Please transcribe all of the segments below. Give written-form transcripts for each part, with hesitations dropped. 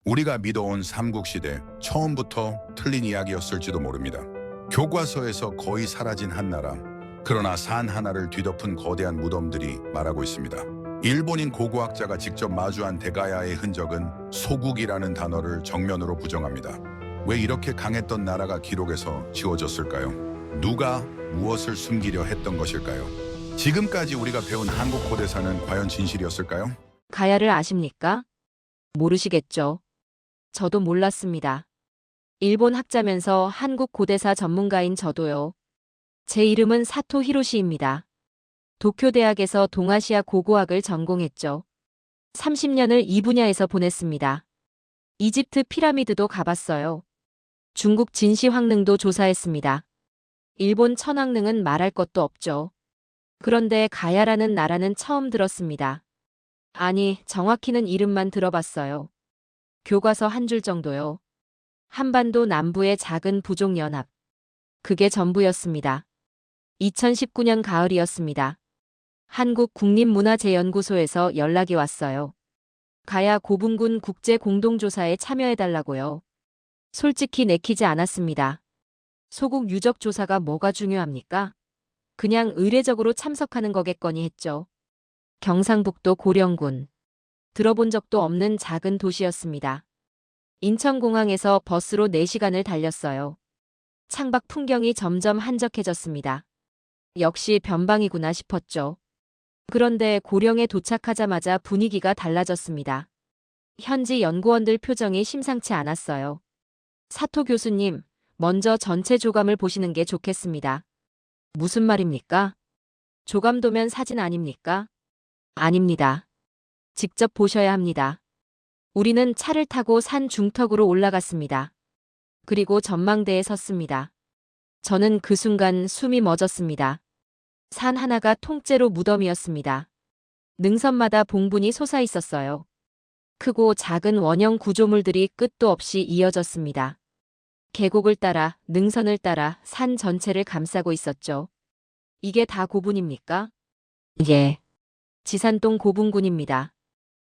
우리가 믿어온 삼국시대 처음부터 틀린 이야기였을지도 모릅니다. 교과서에서 거의 사라진 한 나라, 그러나 산 하나를 뒤덮은 거대한 무덤들이 말하고 있습니다. 일본인 고고학자가 직접 마주한 대가야의 흔적은 소국이라는 단어를 정면으로 부정합니다. 왜 이렇게 강했던 나라가 기록에서 지워졌을까요? 누가 무엇을 숨기려 했던 것일까요? 지금까지 우리가 배운 한국 고대사는 과연 진실이었을까요? 가야를 아십니까? 모르시겠죠. 저도 몰랐습니다. 일본 학자면서 한국 고대사 전문가인 저도요. 제 이름은 사토 히로시입니다. 도쿄대학에서 동아시아 고고학을 전공했죠. 30년을 이 분야에서 보냈습니다. 이집트 피라미드도 가봤어요. 중국 진시황릉도 조사했습니다. 일본 천황릉은 말할 것도 없죠. 그런데 가야라는 나라는 처음 들었습니다. 아니, 정확히는 이름만 들어봤어요. 교과서 한 줄 정도요. 한반도 남부의 작은 부족연합. 그게 전부였습니다. 2019년 가을이었습니다. 한국국립문화재연구소에서 연락이 왔어요. 가야 고분군 국제공동조사에 참여해달라고요. 솔직히 내키지 않았습니다. 소국 유적 조사가 뭐가 중요합니까? 그냥 의례적으로 참석하는 거겠거니 했죠. 경상북도 고령군. 들어본 적도 없는 작은 도시였습니다. 인천공항에서 버스로 4시간을 달렸어요. 창밖 풍경이 점점 한적해졌습니다. 역시 변방이구나 싶었죠. 그런데 고령에 도착하자마자 분위기가 달라졌습니다. 현지 연구원들 표정이 심상치 않았어요. 사토 교수님, 먼저 전체 조감을 보시는 게 좋겠습니다. 무슨 말입니까? 조감도면 사진 아닙니까? 아닙니다. 직접 보셔야 합니다. 우리는 차를 타고 산 중턱으로 올라갔습니다. 그리고 전망대에 섰습니다. 저는 그 순간 숨이 멎었습니다. 산 하나가 통째로 무덤이었습니다. 능선마다 봉분이 솟아 있었어요. 크고 작은 원형 구조물들이 끝도 없이 이어졌습니다. 계곡을 따라, 능선을 따라 산 전체를 감싸고 있었죠. 이게 다 고분입니까? 예. 지산동 고분군입니다.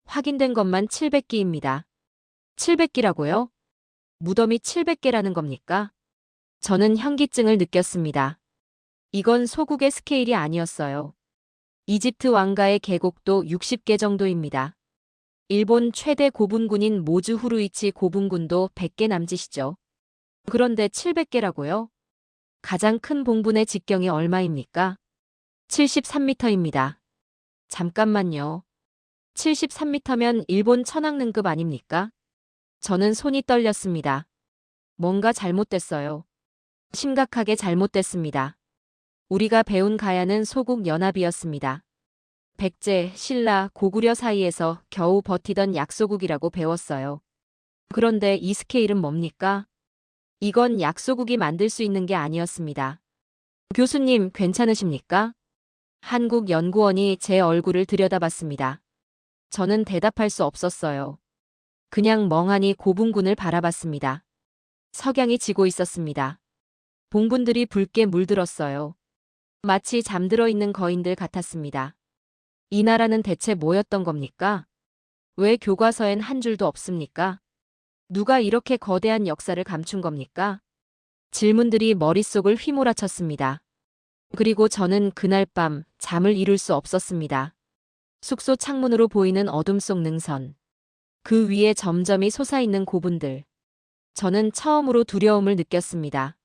확인된 것만 700기입니다. 700기라고요? 무덤이 700개라는 겁니까? 저는 현기증을 느꼈습니다. 이건 소국의 스케일이 아니었어요. 이집트 왕가의 계곡도 60개 정도입니다. 일본 최대 고분군인 모즈 후루이치 고분군도 100개 남짓이죠. 그런데 700개라고요? 가장 큰 봉분의 직경이 얼마입니까? 73m입니다. 잠깐만요. 73m면 일본 천황릉급 아닙니까? 저는 손이 떨렸습니다. 뭔가 잘못됐어요. 심각하게 잘못됐습니다. 우리가 배운 가야는 소국 연합이었습니다. 백제, 신라, 고구려 사이에서 겨우 버티던 약소국이라고 배웠어요. 그런데 이 스케일은 뭡니까? 이건 약소국이 만들 수 있는 게 아니었습니다. 교수님, 괜찮으십니까? 한국연구원이 제 얼굴을 들여다봤습니다. 저는 대답할 수 없었어요. 그냥 멍하니 고분군을 바라봤습니다. 석양이 지고 있었습니다. 봉분들이 붉게 물들었어요. 마치 잠들어 있는 거인들 같았습니다. 이 나라는 대체 뭐였던 겁니까? 왜 교과서엔 한 줄도 없습니까? 누가 이렇게 거대한 역사를 감춘 겁니까? 질문들이 머릿속을 휘몰아쳤습니다. 그리고 저는 그날 밤 잠을 이룰 수 없었습니다. 숙소 창문으로 보이는 어둠 속 능선. 그 위에 점점이 솟아있는 고분들. 저는 처음으로 두려움을 느꼈습니다.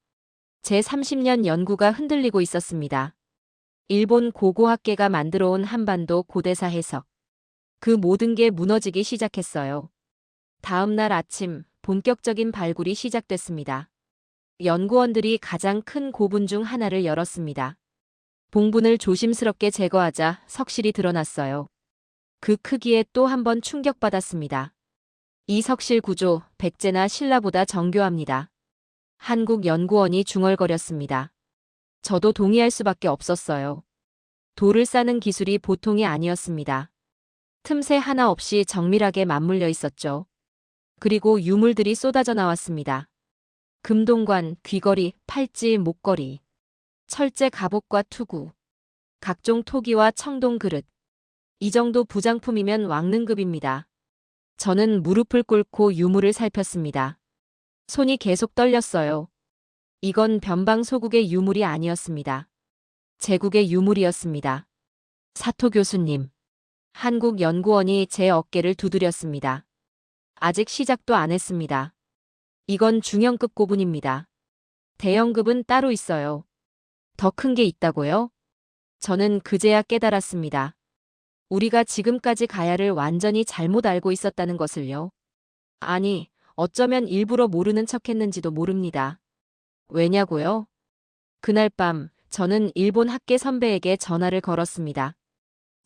제 30년 연구가 흔들리고 있었습니다. 일본 고고학계가 만들어온 한반도 고대사 해석. 그 모든 게 무너지기 시작했어요. 다음 날 아침 본격적인 발굴이 시작됐습니다. 연구원들이 가장 큰 고분 중 하나를 열었습니다. 봉분을 조심스럽게 제거하자 석실이 드러났어요. 그 크기에 또 한 번 충격받았습니다. 이 석실 구조, 백제나 신라보다 정교합니다. 한국연구원이 중얼거렸습니다. 저도 동의할 수밖에 없었어요. 돌을 싸는 기술이 보통이 아니었습니다. 틈새 하나 없이 정밀하게 맞물려 있었죠. 그리고 유물들이 쏟아져 나왔습니다. 금동관, 귀걸이, 팔찌, 목걸이, 철제 갑옷과 투구, 각종 토기와 청동 그릇. 이 정도 부장품이면 왕릉급입니다. 저는 무릎을 꿇고 유물을 살폈습니다. 손이 계속 떨렸어요. 이건 변방 소국의 유물이 아니었습니다. 제국의 유물이었습니다. 사토 교수님. 한국연구원이 제 어깨를 두드렸습니다. 아직 시작도 안 했습니다. 이건 중형급 고분입니다. 대형급은 따로 있어요. 더 큰 게 있다고요? 저는 그제야 깨달았습니다. 우리가 지금까지 가야를 완전히 잘못 알고 있었다는 것을요. 아니, 어쩌면 일부러 모르는 척했는지도 모릅니다. 왜냐고요? 그날 밤 저는 일본 학계 선배에게 전화를 걸었습니다.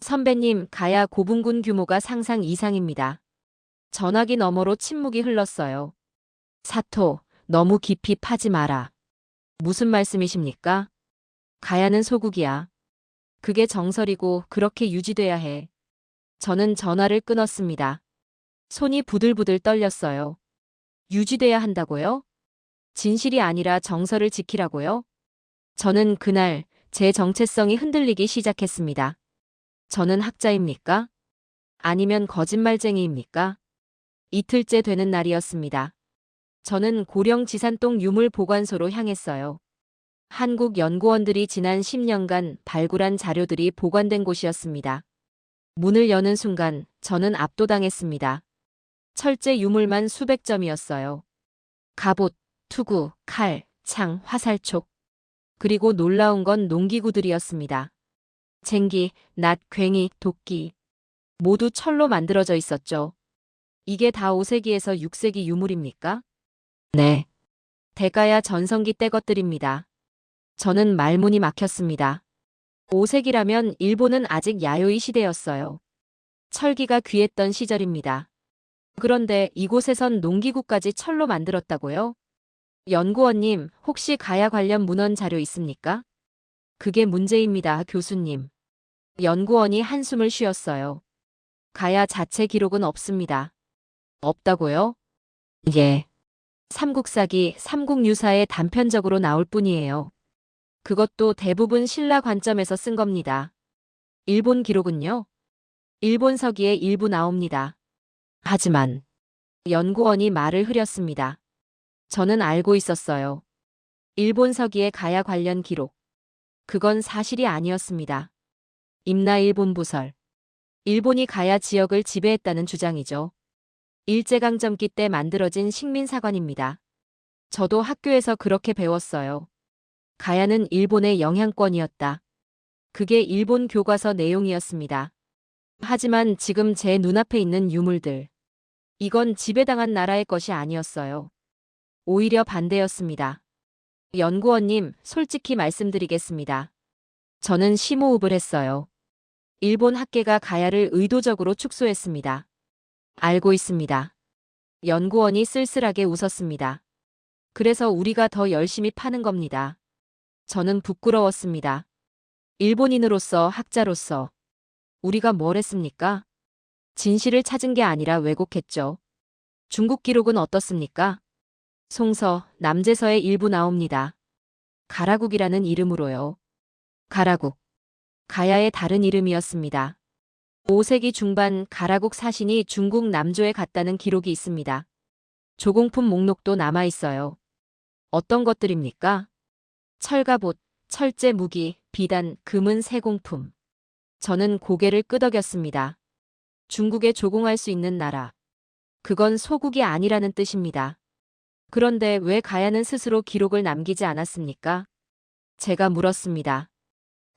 선배님, 가야 고분군 규모가 상상 이상입니다. 전화기 너머로 침묵이 흘렀어요. 사토, 너무 깊이 파지 마라. 무슨 말씀이십니까? 가야는 소국이야. 그게 정설이고 그렇게 유지돼야 해. 저는 전화를 끊었습니다. 손이 부들부들 떨렸어요. 유지돼야 한다고요? 진실이 아니라 정설을 지키라고요? 저는 그날 제 정체성이 흔들리기 시작했습니다. 저는 학자입니까? 아니면 거짓말쟁이입니까? 이틀째 되는 날이었습니다. 저는 고령지산동 유물보관소로 향했어요. 한국 연구원들이 지난 10년간 발굴한 자료들이 보관된 곳이었습니다. 문을 여는 순간 저는 압도당했습니다. 철제 유물만 수백 점이었어요. 갑옷, 투구, 칼, 창, 화살촉. 그리고 놀라운 건 농기구들이었습니다. 쟁기, 낫, 괭이, 도끼. 모두 철로 만들어져 있었죠. 이게 다 5세기에서 6세기 유물입니까? 네. 대가야 전성기 때 것들입니다. 저는 말문이 막혔습니다. 5세기라면 일본은 아직 야요이 시대였어요. 철기가 귀했던 시절입니다. 그런데 이곳에선 농기구까지 철로 만들었다고요? 연구원님, 혹시 가야 관련 문헌 자료 있습니까? 그게 문제입니다, 교수님. 연구원이 한숨을 쉬었어요. 가야 자체 기록은 없습니다. 없다고요? 예. 삼국사기, 삼국유사에 단편적으로 나올 뿐이에요. 그것도 대부분 신라 관점에서 쓴 겁니다. 일본 기록은요? 일본 서기에 일부 나옵니다. 하지만 연구원이 말을 흐렸습니다. 저는 알고 있었어요. 일본 서기의 가야 관련 기록. 그건 사실이 아니었습니다. 임나일본 부설. 일본이 가야 지역을 지배했다는 주장이죠. 일제강점기 때 만들어진 식민사관입니다. 저도 학교에서 그렇게 배웠어요. 가야는 일본의 영향권이었다. 그게 일본 교과서 내용이었습니다. 하지만 지금 제 눈앞에 있는 유물들. 이건 지배당한 나라의 것이 아니었어요. 오히려 반대였습니다. 연구원님, 솔직히 말씀드리겠습니다. 저는 심호흡을 했어요. 일본 학계가 가야를 의도적으로 축소했습니다. 알고 있습니다. 연구원이 쓸쓸하게 웃었습니다. 그래서 우리가 더 열심히 파는 겁니다. 저는 부끄러웠습니다. 일본인으로서, 학자로서. 우리가 뭘 했습니까? 진실을 찾은 게 아니라 왜곡했죠. 중국 기록은 어떻습니까? 송서, 남제서의 일부 나옵니다. 가라국이라는 이름으로요. 가라국. 가야의 다른 이름이었습니다. 5세기 중반 가라국 사신이 중국 남조에 갔다는 기록이 있습니다. 조공품 목록도 남아있어요. 어떤 것들입니까? 철갑옷, 철제 무기, 비단, 금은 세공품. 저는 고개를 끄덕였습니다. 중국에 조공할 수 있는 나라. 그건 소국이 아니라는 뜻입니다. 그런데 왜 가야는 스스로 기록을 남기지 않았습니까? 제가 물었습니다.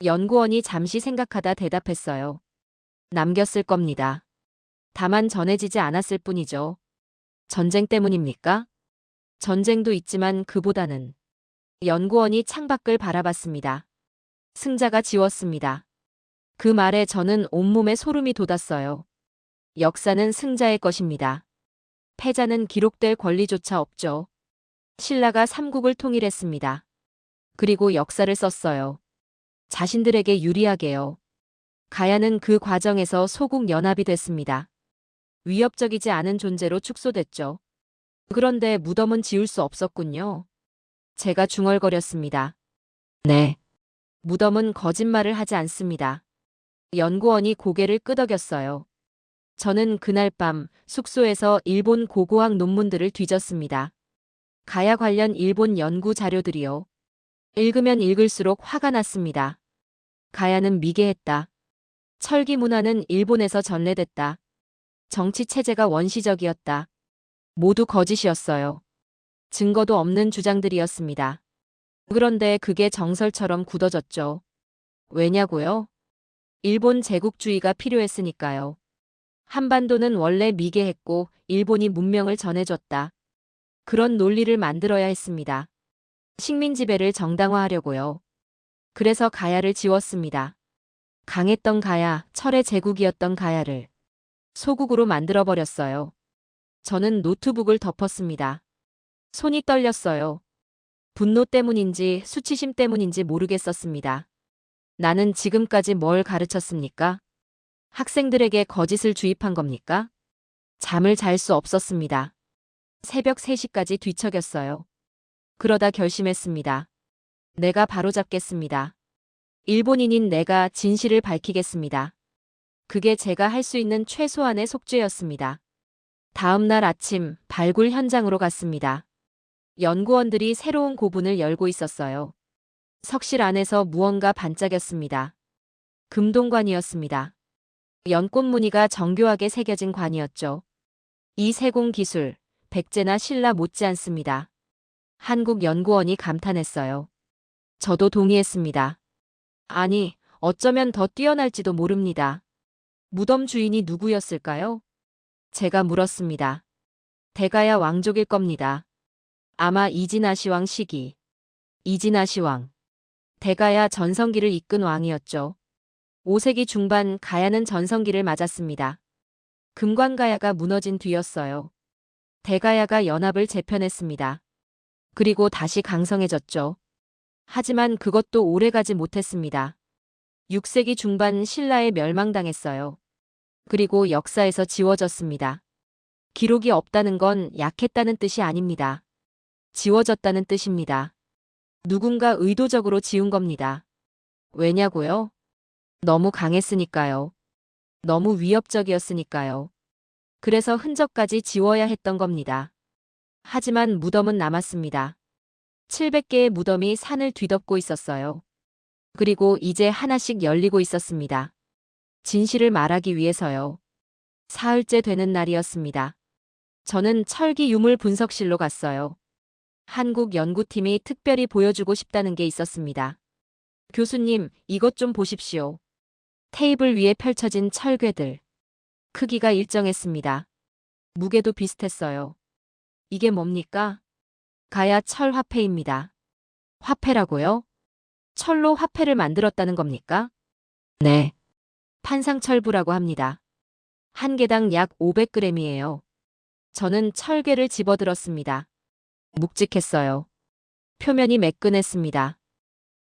연구원이 잠시 생각하다 대답했어요. 남겼을 겁니다. 다만 전해지지 않았을 뿐이죠. 전쟁 때문입니까? 전쟁도 있지만 그보다는. 연구원이 창밖을 바라봤습니다. 승자가 지웠습니다. 그 말에 저는 온몸에 소름이 돋았어요. 역사는 승자의 것입니다. 패자는 기록될 권리조차 없죠. 신라가 삼국을 통일했습니다. 그리고 역사를 썼어요. 자신들에게 유리하게요. 가야는 그 과정에서 소국 연합이 됐습니다. 위협적이지 않은 존재로 축소됐죠. 그런데 무덤은 지울 수 없었군요. 제가 중얼거렸습니다. 네. 무덤은 거짓말을 하지 않습니다. 연구원이 고개를 끄덕였어요. 저는 그날 밤 숙소에서 일본 고고학 논문들을 뒤졌습니다. 가야 관련 일본 연구 자료들이요. 읽으면 읽을수록 화가 났습니다. 가야는 미개했다. 철기 문화는 일본에서 전래됐다. 정치 체제가 원시적이었다. 모두 거짓이었어요. 증거도 없는 주장들이었습니다. 그런데 그게 정설처럼 굳어졌죠. 왜냐고요? 일본 제국주의가 필요했으니까요. 한반도는 원래 미개했고 일본이 문명을 전해줬다. 그런 논리를 만들어야 했습니다. 식민 지배를 정당화하려고요. 그래서 가야를 지웠습니다. 강했던 가야, 철의 제국이었던 가야를 소국으로 만들어버렸어요. 저는 노트북을 덮었습니다. 손이 떨렸어요. 분노 때문인지 수치심 때문인지 모르겠었습니다. 나는 지금까지 뭘 가르쳤습니까? 학생들에게 거짓을 주입한 겁니까? 잠을 잘 수 없었습니다. 새벽 3시까지 뒤척였어요. 그러다 결심했습니다. 내가 바로잡겠습니다. 일본인인 내가 진실을 밝히겠습니다. 그게 제가 할 수 있는 최소한의 속죄였습니다. 다음 날 아침 발굴 현장으로 갔습니다. 연구원들이 새로운 고분을 열고 있었어요. 석실 안에서 무언가 반짝였습니다. 금동관이었습니다. 연꽃 무늬가 정교하게 새겨진 관이었죠. 이 세공 기술, 백제나 신라 못지않습니다. 한국 연구원이 감탄했어요. 저도 동의했습니다. 아니, 어쩌면 더 뛰어날지도 모릅니다. 무덤 주인이 누구였을까요? 제가 물었습니다. 대가야 왕족일 겁니다. 아마 이진아시 왕 시기. 이진아시 왕. 대가야 전성기를 이끈 왕이었죠. 5세기 중반 가야는 전성기를 맞았습니다. 금관가야가 무너진 뒤였어요. 대가야가 연합을 재편했습니다. 그리고 다시 강성해졌죠. 하지만 그것도 오래가지 못했습니다. 6세기 중반 신라에 멸망당했어요. 그리고 역사에서 지워졌습니다. 기록이 없다는 건 약했다는 뜻이 아닙니다. 지워졌다는 뜻입니다. 누군가 의도적으로 지운 겁니다. 왜냐고요? 너무 강했으니까요. 너무 위협적이었으니까요. 그래서 흔적까지 지워야 했던 겁니다. 하지만 무덤은 남았습니다. 700개의 무덤이 산을 뒤덮고 있었어요. 그리고 이제 하나씩 열리고 있었습니다. 진실을 말하기 위해서요. 사흘째 되는 날이었습니다. 저는 철기 유물 분석실로 갔어요. 한국 연구팀이 특별히 보여주고 싶다는 게 있었습니다. 교수님, 이것 좀 보십시오. 테이블 위에 펼쳐진 철괴들. 크기가 일정했습니다. 무게도 비슷했어요. 이게 뭡니까? 가야 철 화폐입니다. 화폐라고요? 철로 화폐를 만들었다는 겁니까? 네. 판상철부라고 합니다. 한 개당 약 500g이에요. 저는 철괴를 집어들었습니다. 묵직했어요. 표면이 매끈했습니다.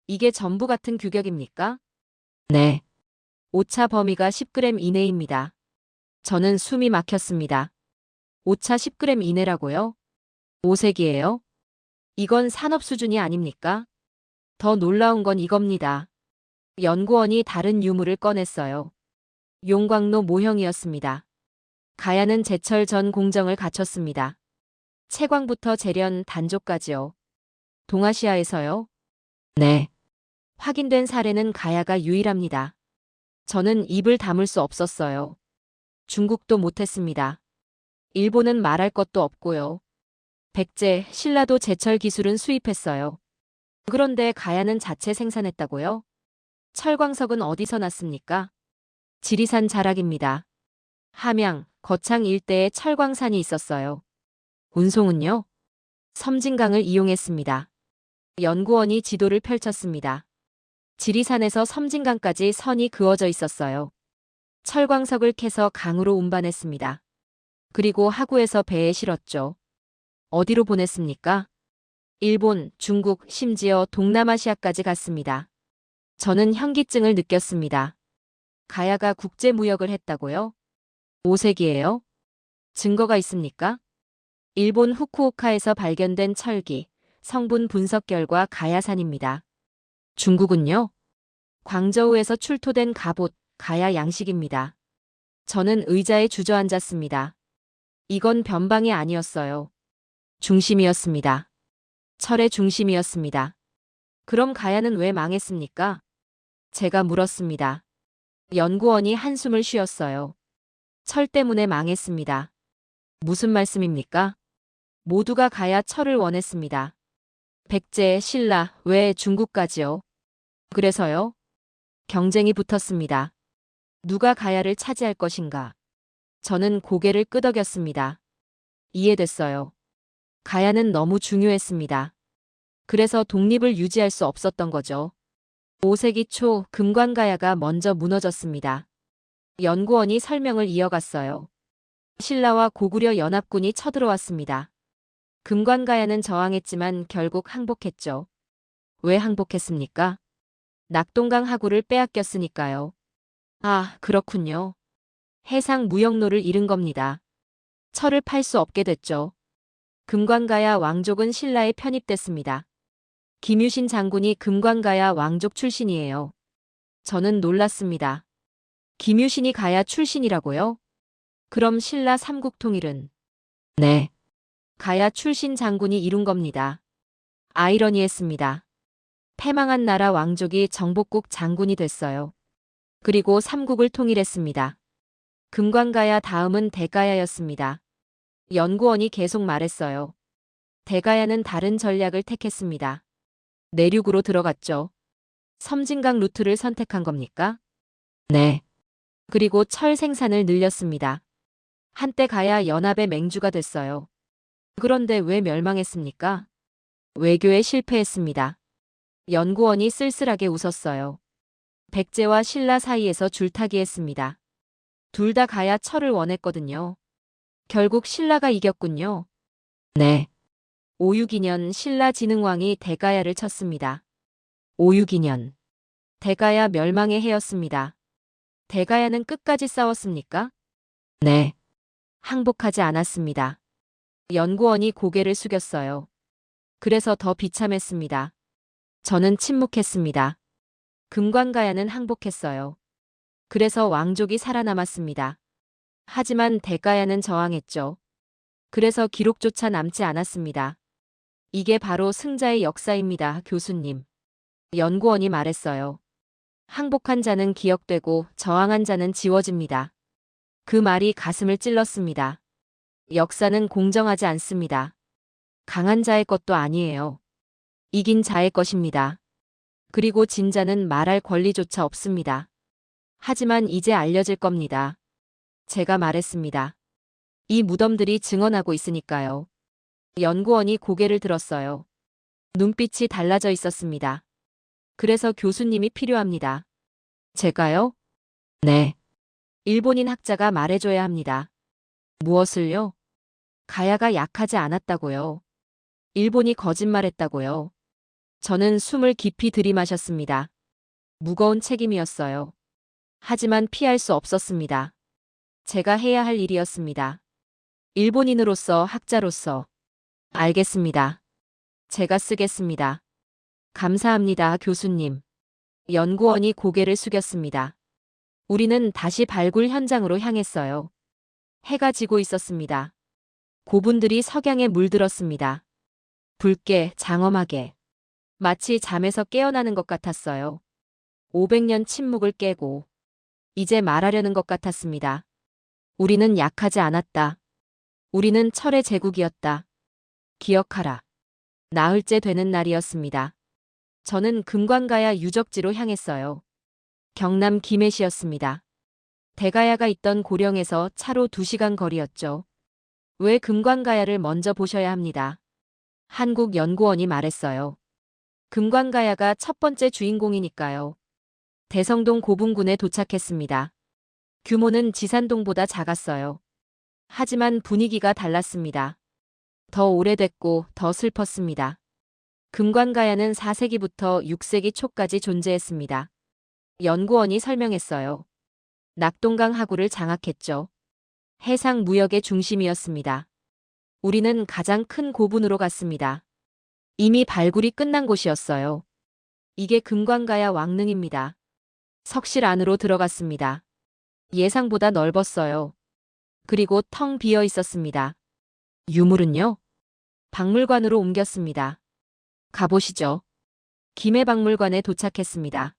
이게 전부 같은 규격입니까? 네. 오차 범위가 10g 이내입니다. 저는 숨이 막혔습니다. 오차 10g 이내라고요? 5세기예요? 이건 산업 수준이 아닙니까? 더 놀라운 건 이겁니다. 연구원이 다른 유물을 꺼냈어요. 용광로 모형이었습니다. 가야는 제철 전 공정을 갖췄습니다. 채광부터 재련, 단조까지요. 동아시아에서요? 네. 확인된 사례는 가야가 유일합니다. 저는 입을 다물 수 없었어요. 중국도 못했습니다. 일본은 말할 것도 없고요. 백제, 신라도 제철 기술은 수입했어요. 그런데 가야는 자체 생산했다고요? 철광석은 어디서 났습니까? 지리산 자락입니다. 함양, 거창 일대에 철광산이 있었어요. 운송은요? 섬진강을 이용했습니다. 연구원이 지도를 펼쳤습니다. 지리산에서 섬진강까지 선이 그어져 있었어요. 철광석을 캐서 강으로 운반했습니다. 그리고 하구에서 배에 실었죠. 어디로 보냈습니까? 일본, 중국, 심지어 동남아시아까지 갔습니다. 저는 현기증을 느꼈습니다. 가야가 국제무역을 했다고요? 5세기예요? 증거가 있습니까? 일본 후쿠오카에서 발견된 철기, 성분 분석 결과 가야산입니다. 중국은요? 광저우에서 출토된 갑옷, 가야 양식입니다. 저는 의자에 주저앉았습니다. 이건 변방이 아니었어요. 중심이었습니다. 철의 중심이었습니다. 그럼 가야는 왜 망했습니까? 제가 물었습니다. 연구원이 한숨을 쉬었어요. 철 때문에 망했습니다. 무슨 말씀입니까? 모두가 가야 철을 원했습니다. 백제, 신라, 왜 중국까지요? 그래서요? 경쟁이 붙었습니다. 누가 가야를 차지할 것인가? 저는 고개를 끄덕였습니다. 이해됐어요. 가야는 너무 중요했습니다. 그래서 독립을 유지할 수 없었던 거죠. 5세기 초 금관가야가 먼저 무너졌습니다. 연구원이 설명을 이어갔어요. 신라와 고구려 연합군이 쳐들어왔습니다. 금관가야는 저항했지만 결국 항복했죠. 왜 항복했습니까? 낙동강 하구를 빼앗겼으니까요. 아, 그렇군요. 해상 무역로를 잃은 겁니다. 철을 팔 수 없게 됐죠. 금관가야 왕족은 신라에 편입됐습니다. 김유신 장군이 금관가야 왕족 출신이에요. 저는 놀랐습니다. 김유신이 가야 출신이라고요? 그럼 신라 삼국통일은? 네. 가야 출신 장군이 이룬 겁니다. 아이러니했습니다. 패망한 나라 왕족이 정복국 장군이 됐어요. 그리고 삼국을 통일했습니다. 금관가야 다음은 대가야였습니다. 연구원이 계속 말했어요. 대가야는 다른 전략을 택했습니다. 내륙으로 들어갔죠. 섬진강 루트를 선택한 겁니까? 네. 그리고 철 생산을 늘렸습니다. 한때 가야 연합의 맹주가 됐어요. 그런데 왜 멸망했습니까? 외교에 실패했습니다. 연구원이 쓸쓸하게 웃었어요. 백제와 신라 사이에서 줄타기했습니다. 둘 다 가야 철을 원했거든요. 결국 신라가 이겼군요. 네. 562년 신라 진흥왕이 대가야를 쳤습니다. 562년. 대가야 멸망의 해였습니다. 대가야는 끝까지 싸웠습니까? 네. 항복하지 않았습니다. 연구원이 고개를 숙였어요. 그래서 더 비참했습니다. 저는 침묵했습니다. 금관가야는 항복했어요. 그래서 왕족이 살아남았습니다. 하지만 대가야는 저항했죠. 그래서 기록조차 남지 않았습니다. 이게 바로 승자의 역사입니다, 교수님. 연구원이 말했어요. 항복한 자는 기억되고 저항한 자는 지워집니다. 그 말이 가슴을 찔렀습니다. 역사는 공정하지 않습니다. 강한 자의 것도 아니에요. 이긴 자의 것입니다. 그리고 진자는 말할 권리조차 없습니다. 하지만 이제 알려질 겁니다. 제가 말했습니다. 이 무덤들이 증언하고 있으니까요. 연구원이 고개를 들었어요. 눈빛이 달라져 있었습니다. 그래서 교수님이 필요합니다. 제가요? 네. 일본인 학자가 말해줘야 합니다. 무엇을요? 가야가 약하지 않았다고요. 일본이 거짓말했다고요. 저는 숨을 깊이 들이마셨습니다. 무거운 책임이었어요. 하지만 피할 수 없었습니다. 제가 해야 할 일이었습니다. 일본인으로서 학자로서. 알겠습니다. 제가 쓰겠습니다. 감사합니다, 교수님. 연구원이 고개를 숙였습니다. 우리는 다시 발굴 현장으로 향했어요. 해가 지고 있었습니다. 고분들이 석양에 물들었습니다. 붉게 장엄하게. 마치 잠에서 깨어나는 것 같았어요. 500년 침묵을 깨고 이제 말하려는 것 같았습니다. 우리는 약하지 않았다. 우리는 철의 제국이었다. 기억하라. 나흘째 되는 날이었습니다. 저는 금관가야 유적지로 향했어요. 경남 김해시였습니다. 대가야가 있던 고령에서 차로 2시간 거리였죠. 왜 금관가야를 먼저 보셔야 합니다. 한국연구원이 말했어요. 금관가야가 첫 번째 주인공이니까요. 대성동 고분군에 도착했습니다. 규모는 지산동보다 작았어요. 하지만 분위기가 달랐습니다. 더 오래됐고 더 슬펐습니다. 금관가야는 4세기부터 6세기 초까지 존재했습니다. 연구원이 설명했어요. 낙동강 하구를 장악했죠. 해상 무역의 중심이었습니다. 우리는 가장 큰 고분으로 갔습니다. 이미 발굴이 끝난 곳이었어요. 이게 금관가야 왕릉입니다. 석실 안으로 들어갔습니다. 예상보다 넓었어요. 그리고 텅 비어 있었습니다. 유물은요? 박물관으로 옮겼습니다. 가보시죠. 김해박물관에 도착했습니다.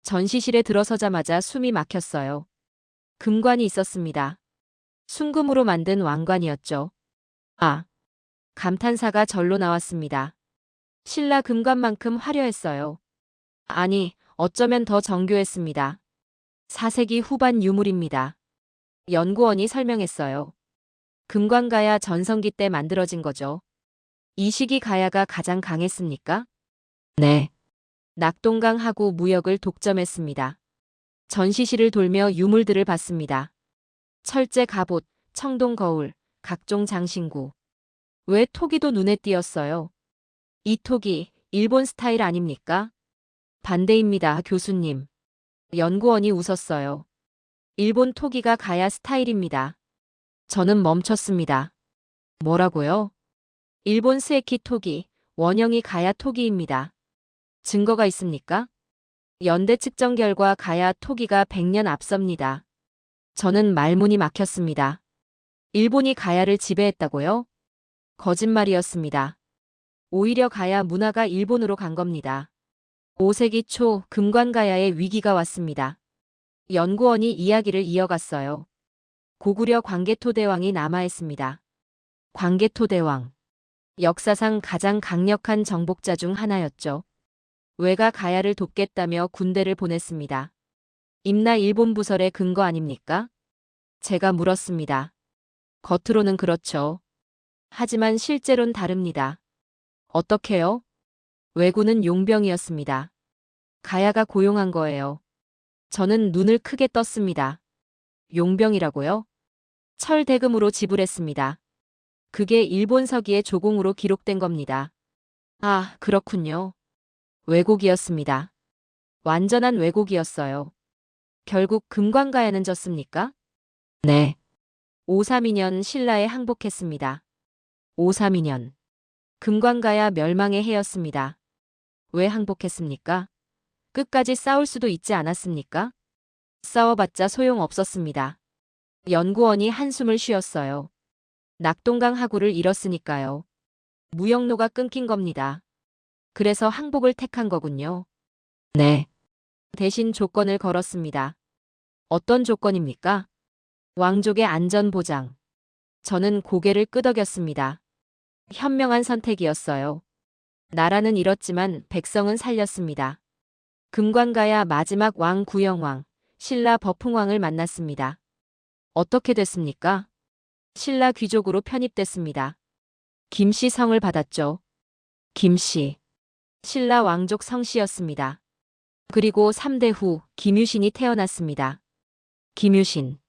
전시실에 들어서자마자 숨이 막혔어요. 금관이 있었습니다. 순금으로 만든 왕관이었죠. 아, 감탄사가 절로 나왔습니다. 신라 금관만큼 화려했어요. 아니, 어쩌면 더 정교했습니다. 4세기 후반 유물입니다. 연구원이 설명했어요. 금관가야 전성기 때 만들어진 거죠. 이 시기 가야가 가장 강했습니까? 네. 낙동강하고 무역을 독점했습니다. 전시실을 돌며 유물들을 봤습니다. 철제 갑옷, 청동 거울, 각종 장신구. 왜 토기도 눈에 띄었어요? 이 토기, 일본 스타일 아닙니까? 반대입니다, 교수님. 연구원이 웃었어요. 일본 토기가 가야 스타일입니다. 저는 멈췄습니다. 뭐라고요? 일본 스에키 토기, 원형이 가야 토기입니다. 증거가 있습니까? 연대 측정 결과 가야 토기가 100년 앞섭니다. 저는 말문이 막혔습니다. 일본이 가야를 지배했다고요? 거짓말이었습니다. 오히려 가야 문화가 일본으로 간 겁니다. 5세기 초 금관가야의 위기가 왔습니다. 연구원이 이야기를 이어갔어요. 고구려 광개토대왕이 남하했습니다. 광개토대왕. 역사상 가장 강력한 정복자 중 하나였죠. 왜가 가야를 돕겠다며 군대를 보냈습니다. 임나 일본 부설의 근거 아닙니까? 제가 물었습니다. 겉으로는 그렇죠. 하지만 실제론 다릅니다. 어떻게요? 왜군은 용병이었습니다. 가야가 고용한 거예요. 저는 눈을 크게 떴습니다. 용병이라고요? 철대금으로 지불했습니다. 그게 일본 서기의 조공으로 기록된 겁니다. 아, 그렇군요. 왜곡이었습니다. 완전한 왜곡이었어요. 결국 금관가야는 졌습니까? 네. 532년 신라에 항복했습니다. 532년. 금관가야 멸망의 해였습니다. 왜 항복했습니까? 끝까지 싸울 수도 있지 않았습니까? 싸워봤자 소용없었습니다. 연구원이 한숨을 쉬었어요. 낙동강 하구를 잃었으니까요. 무역로가 끊긴 겁니다. 그래서 항복을 택한 거군요. 네. 대신 조건을 걸었습니다. 어떤 조건입니까? 왕족의 안전 보장. 저는 고개를 끄덕였습니다. 현명한 선택이었어요. 나라는 잃었지만 백성은 살렸습니다. 금관가야 마지막 왕 구영왕, 신라 버풍왕을 만났습니다. 어떻게 됐습니까? 신라 귀족으로 편입됐습니다. 김씨 성을 받았죠. 김씨. 신라 왕족 성씨였습니다. 그리고 3대 후 김유신이 태어났습니다. 김유신.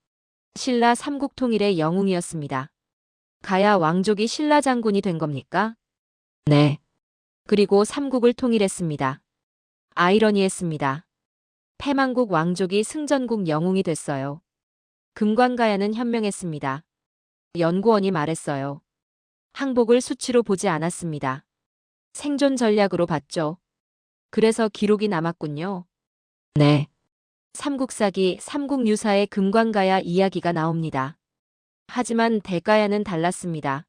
신라 삼국통일의 영웅이었습니다. 가야 왕족이 신라 장군이 된 겁니까? 네. 그리고 삼국을 통일했습니다. 아이러니했습니다. 패망국 왕족이 승전국 영웅이 됐어요. 금관가야는 현명했습니다. 연구원이 말했어요. 항복을 수치로 보지 않았습니다. 생존 전략으로 봤죠. 그래서 기록이 남았군요. 네. 삼국사기 삼국유사의 금관가야 이야기가 나옵니다. 하지만 대가야는 달랐습니다.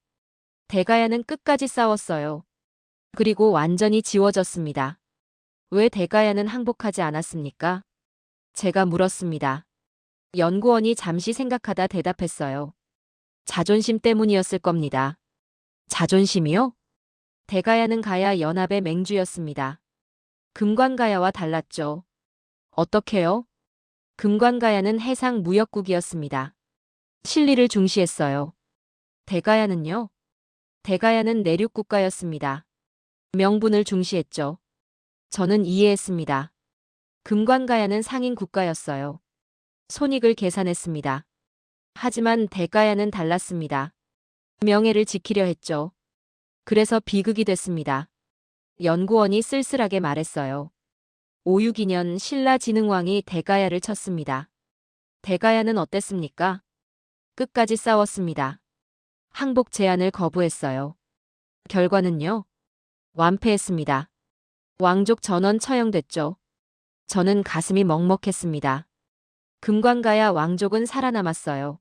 대가야는 끝까지 싸웠어요. 그리고 완전히 지워졌습니다. 왜 대가야는 항복하지 않았습니까? 제가 물었습니다. 연구원이 잠시 생각하다 대답했어요. 자존심 때문이었을 겁니다. 자존심이요? 대가야는 가야 연합의 맹주였습니다. 금관가야와 달랐죠. 어떻게요? 금관가야는 해상 무역국이었습니다. 실리를 중시했어요. 대가야는요? 대가야는 내륙 국가였습니다. 명분을 중시했죠. 저는 이해했습니다. 금관가야는 상인 국가였어요. 손익을 계산했습니다. 하지만 대가야는 달랐습니다. 명예를 지키려 했죠. 그래서 비극이 됐습니다. 연구원이 쓸쓸하게 말했어요. 562년 신라 진흥왕이 대가야를 쳤습니다. 대가야는 어땠습니까? 끝까지 싸웠습니다. 항복 제안을 거부했어요. 결과는요? 완패했습니다. 왕족 전원 처형됐죠. 저는 가슴이 먹먹했습니다. 금관가야 왕족은 살아남았어요.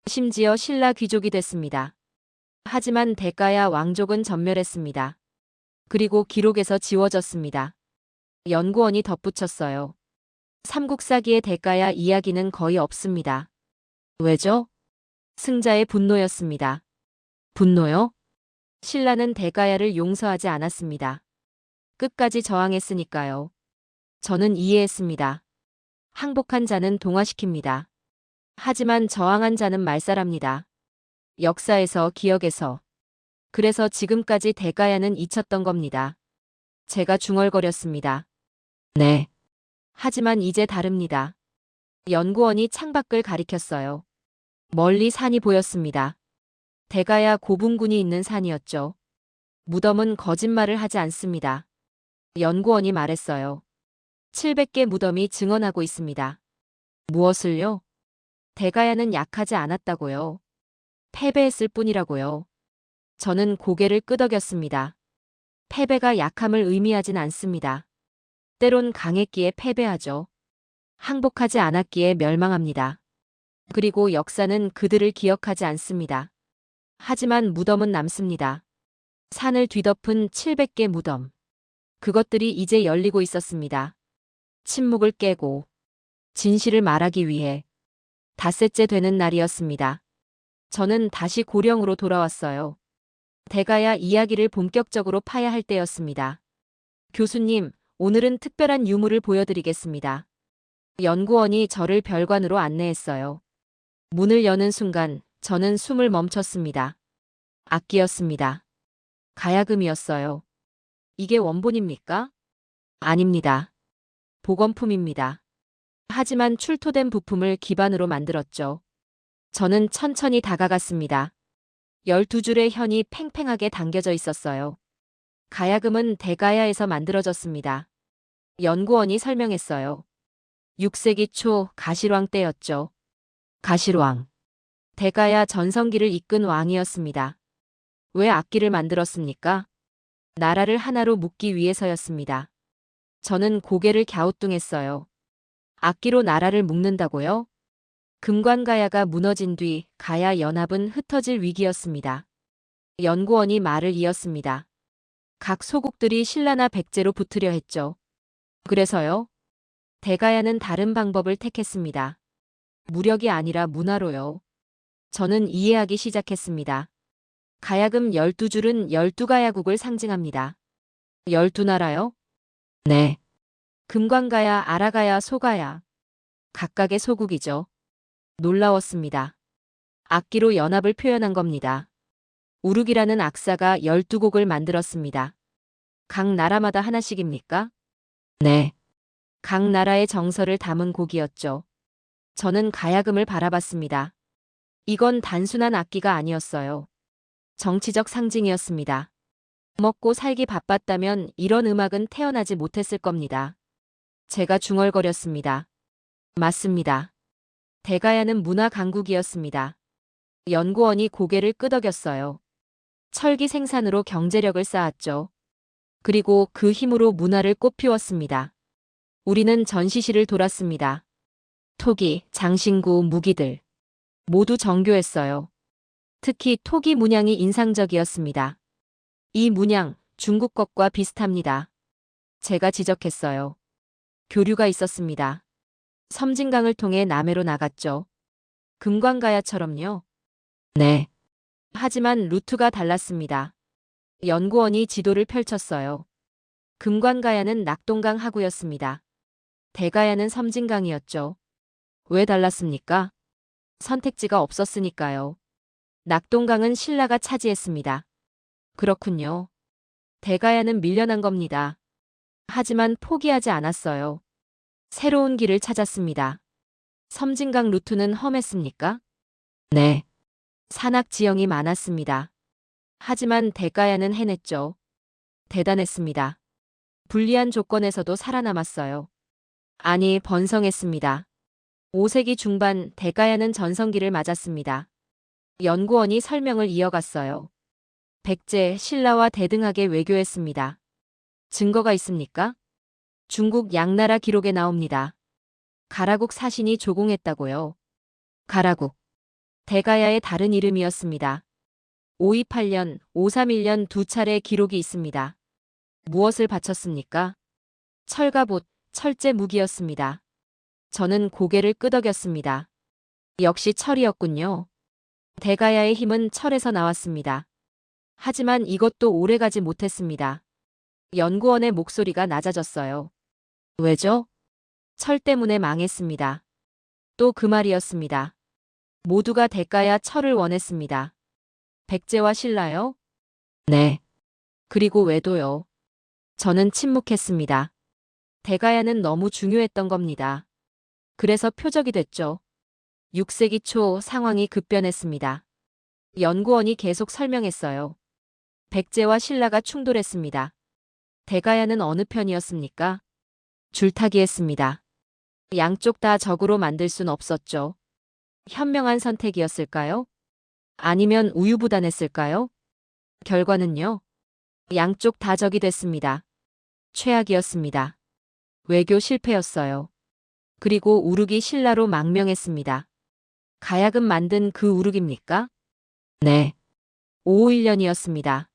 심지어 신라 귀족이 됐습니다. 하지만 대가야 왕족은 전멸했습니다. 그리고 기록에서 지워졌습니다. 연구원이 덧붙였어요. 삼국사기의 대가야 이야기는 거의 없습니다. 왜죠? 승자의 분노였습니다. 분노요? 신라는 대가야를 용서하지 않았습니다. 끝까지 저항했으니까요. 저는 이해했습니다. 항복한 자는 동화시킵니다. 하지만 저항한 자는 말살합니다. 역사에서, 기억에서. 그래서 지금까지 대가야는 잊혔던 겁니다. 제가 중얼거렸습니다. 네. 하지만 이제 다릅니다. 연구원이 창밖을 가리켰어요. 멀리 산이 보였습니다. 대가야 고분군이 있는 산이었죠. 무덤은 거짓말을 하지 않습니다. 연구원이 말했어요. 700개 무덤이 증언하고 있습니다. 무엇을요? 대가야는 약하지 않았다고요. 패배했을 뿐이라고요. 저는 고개를 끄덕였습니다. 패배가 약함을 의미하진 않습니다. 때론 강했기에 패배하죠. 항복하지 않았기에 멸망합니다. 그리고 역사는 그들을 기억하지 않습니다. 하지만 무덤은 남습니다. 산을 뒤덮은 700개 무덤. 그것들이 이제 열리고 있었습니다. 침묵을 깨고 진실을 말하기 위해 닷새째 되는 날이었습니다. 저는 다시 고령으로 돌아왔어요. 대가야 이야기를 본격적으로 파야 할 때였습니다. 교수님, 오늘은 특별한 유물을 보여드리겠습니다. 연구원이 저를 별관으로 안내했어요. 문을 여는 순간 저는 숨을 멈췄습니다. 악기였습니다. 가야금이었어요. 이게 원본입니까? 아닙니다. 복원품입니다. 하지만 출토된 부품을 기반으로 만들었죠. 저는 천천히 다가갔습니다. 12줄의 현이 팽팽하게 당겨져 있었어요. 가야금은 대가야에서 만들어졌습니다. 연구원이 설명했어요. 6세기 초 가실왕 때였죠. 가실왕. 대가야 전성기를 이끈 왕이었습니다. 왜 악기를 만들었습니까? 나라를 하나로 묶기 위해서였습니다. 저는 고개를 갸우뚱했어요. 악기로 나라를 묶는다고요? 금관가야가 무너진 뒤 가야 연합은 흩어질 위기였습니다. 연구원이 말을 이었습니다. 각 소국들이 신라나 백제로 붙으려 했죠. 그래서요? 대가야는 다른 방법을 택했습니다. 무력이 아니라 문화로요. 저는 이해하기 시작했습니다. 가야금 12줄은 12가야국을 상징합니다. 12나라요? 네. 금관가야, 아라가야, 소가야. 각각의 소국이죠. 놀라웠습니다. 악기로 연합을 표현한 겁니다. 우르기라는 악사가 12곡을 만들었습니다. 각 나라마다 하나씩입니까? 네. 각 나라의 정서를 담은 곡이었죠. 저는 가야금을 바라봤습니다. 이건 단순한 악기가 아니었어요. 정치적 상징이었습니다. 먹고 살기 바빴다면 이런 음악은 태어나지 못했을 겁니다. 제가 중얼거렸습니다. 맞습니다. 대가야는 문화 강국이었습니다. 연구원이 고개를 끄덕였어요. 철기 생산으로 경제력을 쌓았죠. 그리고 그 힘으로 문화를 꽃피웠습니다. 우리는 전시실을 돌았습니다. 토기, 장신구, 무기들. 모두 정교했어요. 특히 토기 문양이 인상적이었습니다. 이 문양, 중국 것과 비슷합니다. 제가 지적했어요. 교류가 있었습니다. 섬진강을 통해 남해로 나갔죠. 금관가야처럼요? 네. 하지만 루트가 달랐습니다. 연구원이 지도를 펼쳤어요. 금관가야는 낙동강 하구였습니다. 대가야는 섬진강이었죠. 왜 달랐습니까? 선택지가 없었으니까요. 낙동강은 신라가 차지했습니다. 그렇군요. 대가야는 밀려난 겁니다. 하지만 포기하지 않았어요. 새로운 길을 찾았습니다. 섬진강 루트는 험했습니까? 네. 산악 지형이 많았습니다. 하지만 대가야는 해냈죠. 대단했습니다. 불리한 조건에서도 살아남았어요. 아니, 번성했습니다. 5세기 중반 대가야는 전성기를 맞았습니다. 연구원이 설명을 이어갔어요. 백제, 신라와 대등하게 외교했습니다. 증거가 있습니까? 중국 양나라 기록에 나옵니다. 가라국 사신이 조공했다고요. 가라국. 대가야의 다른 이름이었습니다. 528년, 531년 두 차례 기록이 있습니다. 무엇을 바쳤습니까? 철갑옷, 철제 무기였습니다. 저는 고개를 끄덕였습니다. 역시 철이었군요. 대가야의 힘은 철에서 나왔습니다. 하지만 이것도 오래가지 못했습니다. 연구원의 목소리가 낮아졌어요. 왜죠? 철 때문에 망했습니다. 또 그 말이었습니다. 모두가 대가야 철을 원했습니다. 백제와 신라요? 네. 그리고 왜도요? 저는 침묵했습니다. 대가야는 너무 중요했던 겁니다. 그래서 표적이 됐죠. 6세기 초 상황이 급변했습니다. 연구원이 계속 설명했어요. 백제와 신라가 충돌했습니다. 대가야는 어느 편이었습니까? 줄타기했습니다. 양쪽 다 적으로 만들 순 없었죠. 현명한 선택이었을까요? 아니면 우유부단했을까요? 결과는요. 양쪽 다 적이 됐습니다. 최악이었습니다. 외교 실패였어요. 그리고 우르기 신라로 망명했습니다. 가야금 만든 그 우르기입니까? 네. 551년이었습니다.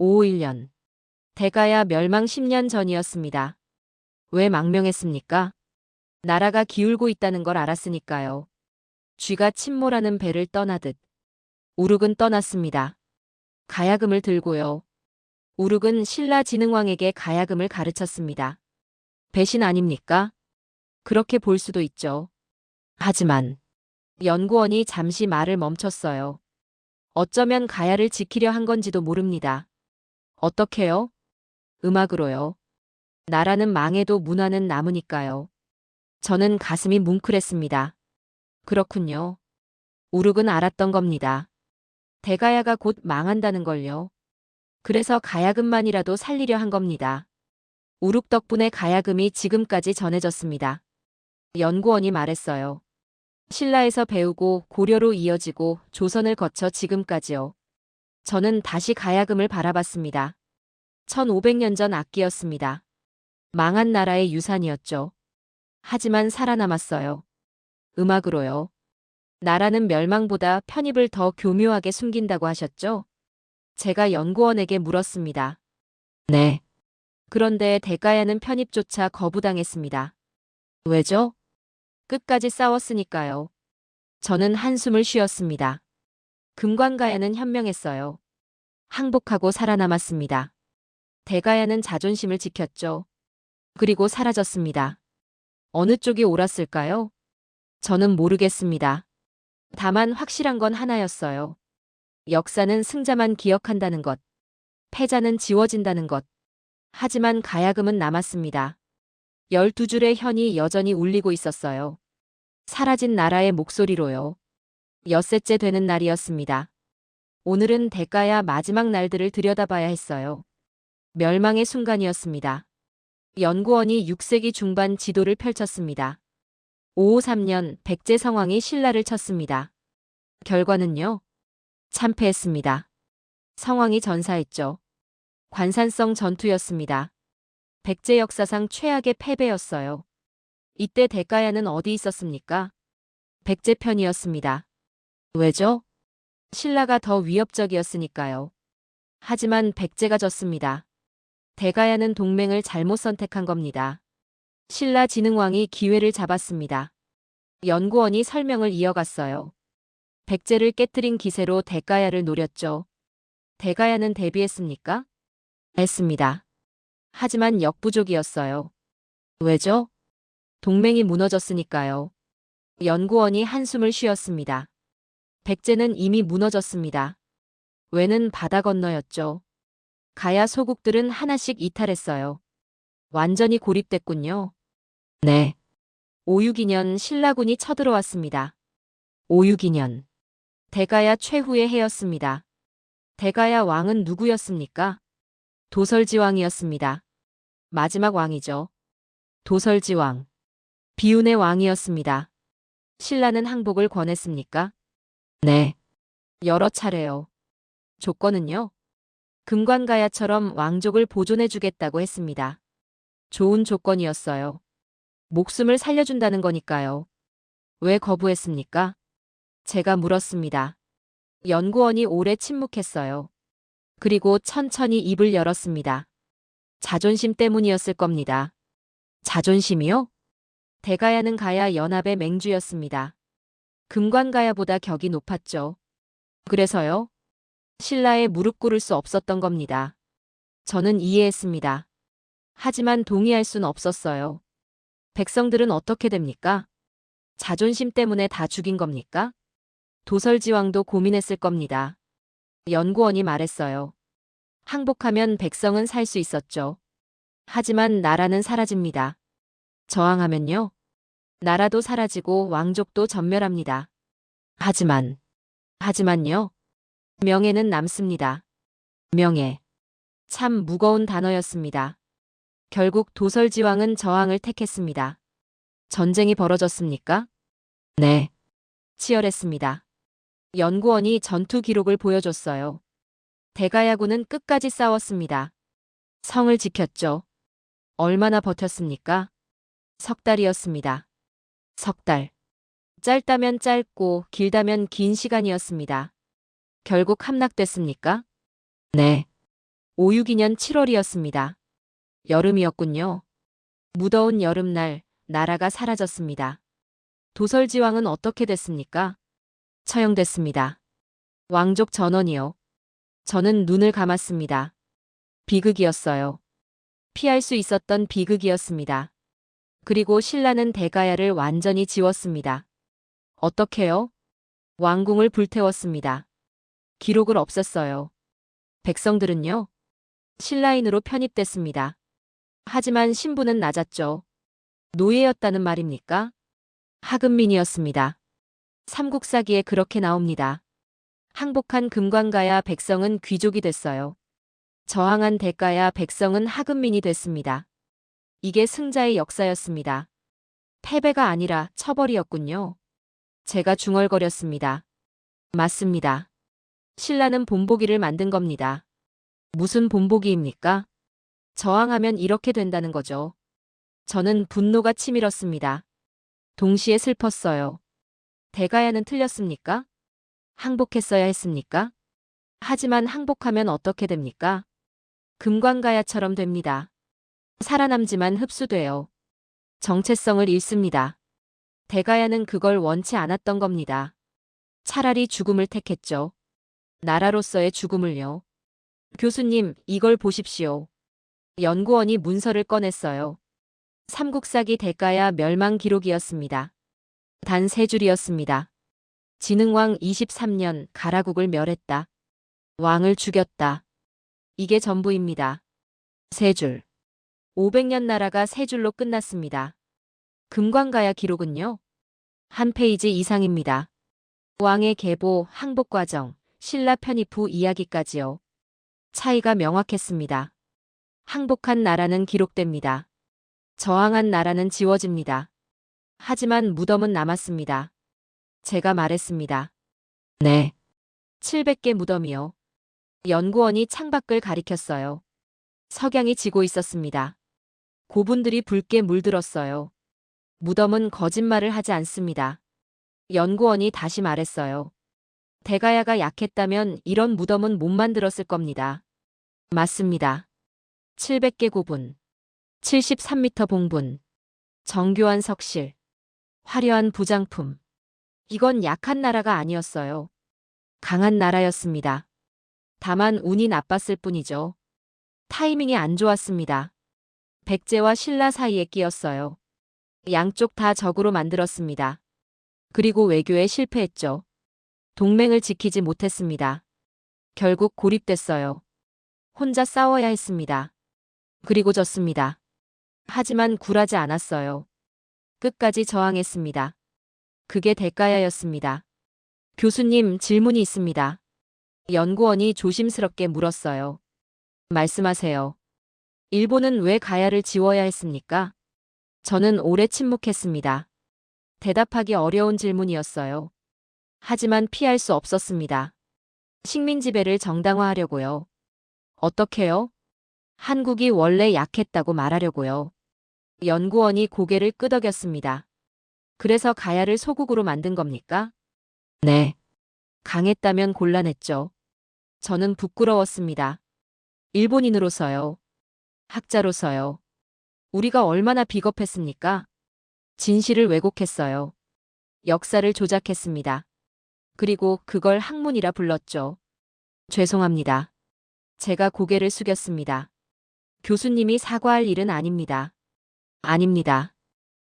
551년. 대가야 멸망 10년 전이었습니다. 왜 망명했습니까? 나라가 기울고 있다는 걸 알았으니까요. 쥐가 침몰하는 배를 떠나듯. 우룩은 떠났습니다. 가야금을 들고요. 우룩은 신라 진흥왕에게 가야금을 가르쳤습니다. 배신 아닙니까? 그렇게 볼 수도 있죠. 하지만 연구원이 잠시 말을 멈췄어요. 어쩌면 가야를 지키려 한 건지도 모릅니다. 어떻게요? 음악으로요. 나라는 망해도 문화는 남으니까요. 저는 가슴이 뭉클했습니다. 그렇군요. 우룩은 알았던 겁니다. 대가야가 곧 망한다는 걸요. 그래서 가야금만이라도 살리려 한 겁니다. 우룩 덕분에 가야금이 지금까지 전해졌습니다. 연구원이 말했어요. 신라에서 배우고 고려로 이어지고 조선을 거쳐 지금까지요. 저는 다시 가야금을 바라봤습니다. 1500년 전 악기였습니다. 망한 나라의 유산이었죠. 하지만 살아남았어요. 음악으로요. 나라는 멸망보다 편입을 더 교묘하게 숨긴다고 하셨죠? 제가 연구원에게 물었습니다. 네. 그런데 대가야는 편입조차 거부당했습니다. 왜죠? 끝까지 싸웠으니까요. 저는 한숨을 쉬었습니다. 금관가야는 현명했어요. 항복하고 살아남았습니다. 대가야는 자존심을 지켰죠. 그리고 사라졌습니다. 어느 쪽이 옳았을까요? 저는 모르겠습니다. 다만 확실한 건 하나였어요. 역사는 승자만 기억한다는 것. 패자는 지워진다는 것. 하지만 가야금은 남았습니다. 12줄의 현이 여전히 울리고 있었어요. 사라진 나라의 목소리로요. 엿새째 되는 날이었습니다. 오늘은 대가야 마지막 날들을 들여다봐야 했어요. 멸망의 순간이었습니다. 연구원이 6세기 중반 지도를 펼쳤습니다. 553년 백제 성왕이 신라를 쳤습니다. 결과는요? 참패했습니다. 성왕이 전사했죠. 관산성 전투였습니다. 백제 역사상 최악의 패배였어요. 이때 대가야는 어디 있었습니까? 백제 편이었습니다. 왜죠? 신라가 더 위협적이었으니까요. 하지만 백제가 졌습니다. 대가야는 동맹을 잘못 선택한 겁니다. 신라 진흥왕이 기회를 잡았습니다. 연구원이 설명을 이어갔어요. 백제를 깨뜨린 기세로 대가야를 노렸죠. 대가야는 대비했습니까? 했습니다. 하지만 역부족이었어요. 왜죠? 동맹이 무너졌으니까요. 연구원이 한숨을 쉬었습니다. 백제는 이미 무너졌습니다. 왜는 바다 건너였죠. 가야 소국들은 하나씩 이탈했어요. 완전히 고립됐군요. 네. 562년 신라군이 쳐들어왔습니다. 562년. 대가야 최후의 해였습니다. 대가야 왕은 누구였습니까? 도설지왕이었습니다. 마지막 왕이죠. 도설지왕. 비운의 왕이었습니다. 신라는 항복을 권했습니까? 네. 여러 차례요. 조건은요? 금관가야처럼 왕족을 보존해주겠다고 했습니다. 좋은 조건이었어요. 목숨을 살려준다는 거니까요. 왜 거부했습니까? 제가 물었습니다. 연구원이 오래 침묵했어요. 그리고 천천히 입을 열었습니다. 자존심 때문이었을 겁니다. 자존심이요? 대가야는 가야 연합의 맹주였습니다. 금관가야보다 격이 높았죠. 그래서요? 신라에 무릎 꿇을 수 없었던 겁니다. 저는 이해했습니다. 하지만 동의할 순 없었어요. 백성들은 어떻게 됩니까? 자존심 때문에 다 죽인 겁니까? 도설지왕도 고민했을 겁니다. 연구원이 말했어요. 항복하면 백성은 살 수 있었죠. 하지만 나라는 사라집니다. 저항하면요? 나라도 사라지고 왕족도 전멸합니다. 하지만요? 명예는 남습니다. 명예. 참 무거운 단어였습니다. 결국 도설지왕은 저항을 택했습니다. 전쟁이 벌어졌습니까? 네. 치열했습니다. 연구원이 전투 기록을 보여줬어요. 대가야군은 끝까지 싸웠습니다. 성을 지켰죠. 얼마나 버텼습니까? 석 달이었습니다. 석 달. 짧다면 짧고 길다면 긴 시간이었습니다. 결국 함락됐습니까? 네. 562년 7월이었습니다. 여름이었군요. 무더운 여름날 나라가 사라졌습니다. 도설지왕은 어떻게 됐습니까? 처형됐습니다. 왕족 전원이요. 저는 눈을 감았습니다. 비극이었어요. 피할 수 있었던 비극이었습니다. 그리고 신라는 대가야를 완전히 지웠습니다. 어떻게요? 왕궁을 불태웠습니다. 기록을 없앴어요. 백성들은요? 신라인으로 편입됐습니다. 하지만 신분은 낮았죠. 노예였다는 말입니까? 하급민이었습니다. 삼국사기에 그렇게 나옵니다. 항복한 금관가야 백성은 귀족이 됐어요. 저항한 대가야 백성은 하급민이 됐습니다. 이게 승자의 역사였습니다. 패배가 아니라 처벌이었군요. 제가 중얼거렸습니다. 맞습니다. 신라는 본보기를 만든 겁니다. 무슨 본보기입니까? 저항하면 이렇게 된다는 거죠. 저는 분노가 치밀었습니다. 동시에 슬펐어요. 대가야는 틀렸습니까? 항복했어야 했습니까? 하지만 항복하면 어떻게 됩니까? 금관가야처럼 됩니다. 살아남지만 흡수돼요. 정체성을 잃습니다. 대가야는 그걸 원치 않았던 겁니다. 차라리 죽음을 택했죠. 나라로서의 죽음을요. 교수님, 이걸 보십시오. 연구원이 문서를 꺼냈어요. 삼국사기 대가야 멸망 기록이었습니다. 단 3줄이었습니다. 진흥왕 23년 가라국을 멸했다. 왕을 죽였다. 이게 전부입니다. 3줄. 500년 나라가 3줄로 끝났습니다. 금관가야 기록은요? 한 페이지 이상입니다. 왕의 계보, 항복 과정, 신라 편입 후 이야기까지요. 차이가 명확했습니다. 항복한 나라는 기록됩니다. 저항한 나라는 지워집니다. 하지만 무덤은 남았습니다. 제가 말했습니다. 네. 700개 무덤이요. 연구원이 창밖을 가리켰어요. 석양이 지고 있었습니다. 고분들이 붉게 물들었어요. 무덤은 거짓말을 하지 않습니다. 연구원이 다시 말했어요. 대가야가 약했다면 이런 무덤은 못 만들었을 겁니다. 맞습니다. 700개 고분, 73m 봉분, 정교한 석실, 화려한 부장품. 이건 약한 나라가 아니었어요. 강한 나라였습니다. 다만 운이 나빴을 뿐이죠. 타이밍이 안 좋았습니다. 백제와 신라 사이에 끼었어요. 양쪽 다 적으로 만들었습니다. 그리고 외교에 실패했죠. 동맹을 지키지 못했습니다. 결국 고립됐어요. 혼자 싸워야 했습니다. 그리고 졌습니다. 하지만 굴하지 않았어요. 끝까지 저항했습니다. 그게 대가야였습니다. 교수님, 질문이 있습니다. 연구원이 조심스럽게 물었어요. 말씀하세요. 일본은 왜 가야를 지워야 했습니까? 저는 오래 침묵했습니다. 대답하기 어려운 질문이었어요. 하지만 피할 수 없었습니다. 식민 지배를 정당화하려고요. 어떻게요? 한국이 원래 약했다고 말하려고요. 연구원이 고개를 끄덕였습니다. 그래서 가야를 소국으로 만든 겁니까? 네. 강했다면 곤란했죠. 저는 부끄러웠습니다. 일본인으로서요. 학자로서요. 우리가 얼마나 비겁했습니까? 진실을 왜곡했어요. 역사를 조작했습니다. 그리고 그걸 학문이라 불렀죠. 죄송합니다. 제가 고개를 숙였습니다. 교수님이 사과할 일은 아닙니다. 아닙니다.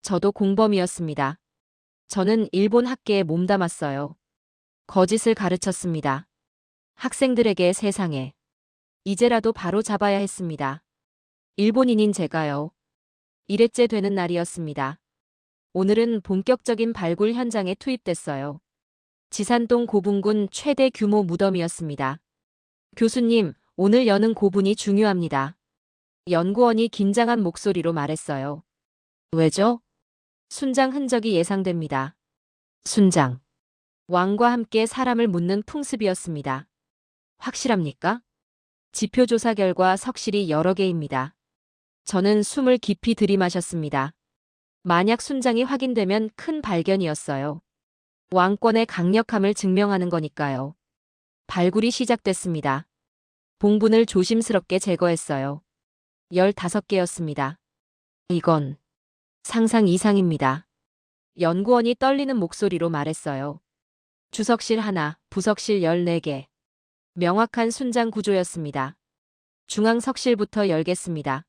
저도 공범이었습니다. 저는 일본 학계에 몸담았어요. 거짓을 가르쳤습니다. 학생들에게 세상에. 이제라도 바로 잡아야 했습니다. 일본인인 제가요. 1회째 되는 날이었습니다. 오늘은 본격적인 발굴 현장에 투입됐어요. 지산동 고분군 최대 규모 무덤이었습니다. 교수님, 오늘 여는 고분이 중요합니다. 연구원이 긴장한 목소리로 말했어요. 왜죠? 순장 흔적이 예상됩니다. 순장. 왕과 함께 사람을 묻는 풍습이었습니다. 확실합니까? 지표조사 결과 석실이 여러 개입니다. 저는 숨을 깊이 들이마셨습니다. 만약 순장이 확인되면 큰 발견이었어요. 왕권의 강력함을 증명하는 거니까요. 발굴이 시작됐습니다. 봉분을 조심스럽게 제거했어요. 15개였습니다. 이건 상상 이상입니다. 연구원이 떨리는 목소리로 말했어요. 주석실 하나, 부석실 14개. 명확한 순장 구조였습니다. 중앙 석실부터 열겠습니다.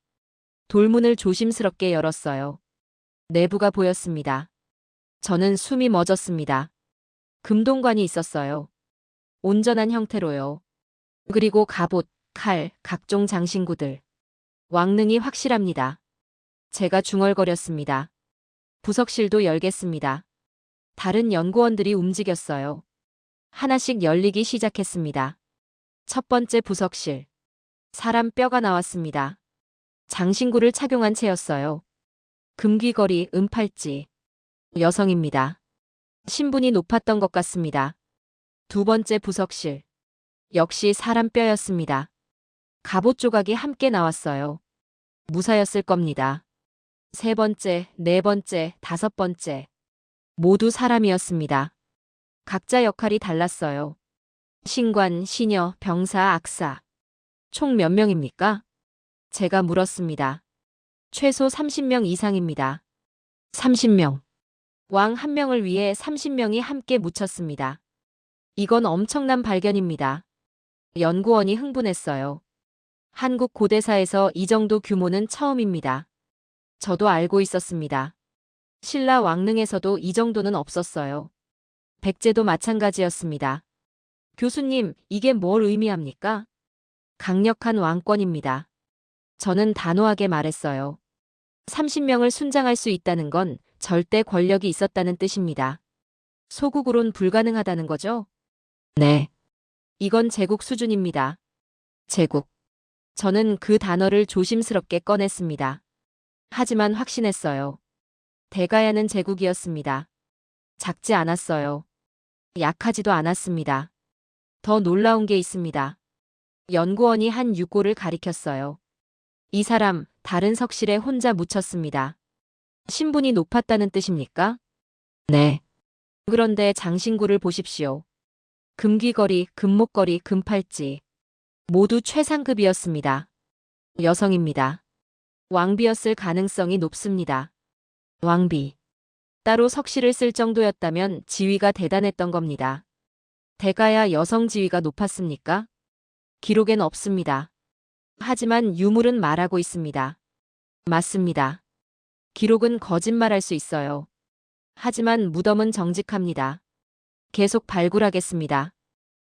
돌문을 조심스럽게 열었어요. 내부가 보였습니다. 저는 숨이 멎었습니다. 금동관이 있었어요. 온전한 형태로요. 그리고 갑옷, 칼, 각종 장신구들. 왕능이 확실합니다. 제가 중얼거렸습니다. 부석실도 열겠습니다. 다른 연구원들이 움직였어요. 하나씩 열리기 시작했습니다. 첫 번째 부석실. 사람 뼈가 나왔습니다. 장신구를 착용한 채였어요. 금귀걸이, 은팔찌. 여성입니다. 신분이 높았던 것 같습니다. 두 번째 부석실. 역시 사람 뼈였습니다. 갑옷 조각이 함께 나왔어요. 무사였을 겁니다. 세 번째, 네 번째, 다섯 번째. 모두 사람이었습니다. 각자 역할이 달랐어요. 신관, 시녀, 병사, 악사. 총 몇 명입니까? 제가 물었습니다. 최소 30명 이상입니다. 30명. 왕 한 명을 위해 30명이 함께 묻혔습니다. 이건 엄청난 발견입니다. 연구원이 흥분했어요. 한국 고대사에서 이 정도 규모는 처음입니다. 저도 알고 있었습니다. 신라 왕릉에서도 이 정도는 없었어요. 백제도 마찬가지였습니다. 교수님, 이게 뭘 의미합니까? 강력한 왕권입니다. 저는 단호하게 말했어요. 30명을 순장할 수 있다는 건 절대 권력이 있었다는 뜻입니다. 소국으론 불가능하다는 거죠? 네. 이건 제국 수준입니다. 제국. 저는 그 단어를 조심스럽게 꺼냈습니다. 하지만 확신했어요. 대가야는 제국이었습니다. 작지 않았어요. 약하지도 않았습니다. 더 놀라운 게 있습니다. 연구원이 한 유골을 가리켰어요. 이 사람 다른 석실에 혼자 묻혔습니다. 신분이 높았다는 뜻입니까? 네. 그런데 장신구를 보십시오. 금귀걸이, 금목걸이, 금팔찌. 모두 최상급이었습니다. 여성입니다. 왕비였을 가능성이 높습니다. 왕비. 따로 석실을 쓸 정도였다면 지위가 대단했던 겁니다. 대가야 여성 지위가 높았습니까? 기록엔 없습니다. 하지만 유물은 말하고 있습니다. 맞습니다. 기록은 거짓말할 수 있어요. 하지만 무덤은 정직합니다. 계속 발굴하겠습니다.